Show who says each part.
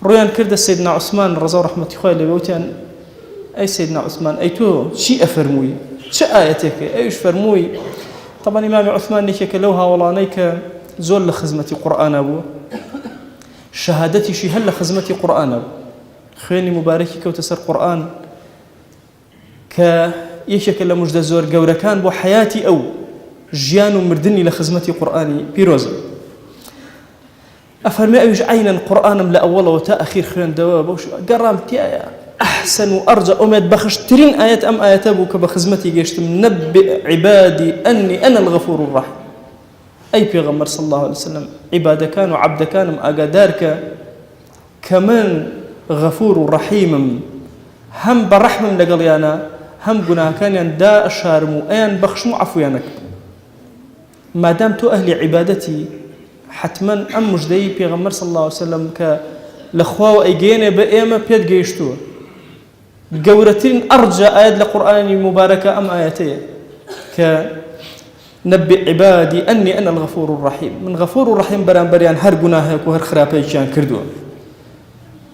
Speaker 1: رويان كرد سيدنا عثمان رضا رحمة الله عليه وتان أي سيدنا عثمان أي تو شيء أفرموي شيء آياتك أيش فرموي. طبعا إمام عثمان نيك لوها والله نيك زول لخزمة قرآن أبو شهادتي شي هل لخزمة قرآن أبو خيني مباركي كوتسر قرآن كيشك لمجد زور جورا كان بو حياتي أو جيان مردني لخزمة قرآني بيروزا أفرمي أيش عينا قرآن لأول وتأخير خير دواب وش قرامتي أحسن وأرجى أمد بخشترين آيات أم آيات أبوك بخزمتي جيشت نبئ عبادي أني أنا الغفور الرحيم. أي بيغمر صلى الله عليه وسلم عبادة كان وعبد كان أقدارك كمان غفور رحيم هم برحمة لقليانا هم قنا كان يندا الشارمو أين بخشمو عفويانك ما دام تو أهل عبادتي حتما أم مجدي بيغمر صلى الله عليه وسلم كالأخوة أيجينا بأيما بيد جيشتو جورتين أرجى آيات القرآن مباركة أم آياتي كنبئ عبادي أني أنا الغفور الرحيم من غفور الرحيم بران بريان هر جناهك وهر خرابيك كان كردو